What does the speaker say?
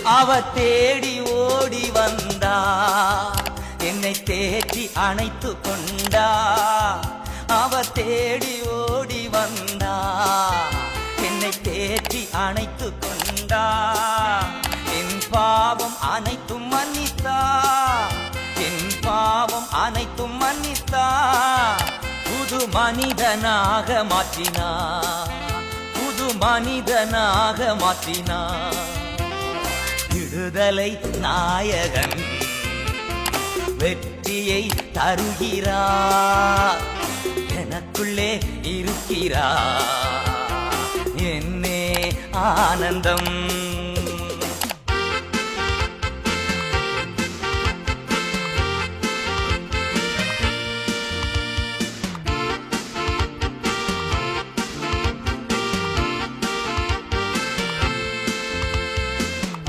அவ தேடி ஓடி வந்தா, என்னை தேற்றி அணைத்து கொண்டா. அவ தேடி ஓடி வந்தா, என்னை தேற்றி அணைத்து கொண்டா. என் பாவம் அனைத்தும் மன்னித்தா, என் பாவம் அனைத்தும் மன்னித்தா. புது மனிதனாக மாற்றினா, புது மனிதனாக மாற்றினா. விடுதலை நாயகன் வெற்றியை தருகிறார், எனக்குள்ளே இருக்கிறார். என்னே ஆனந்தம்.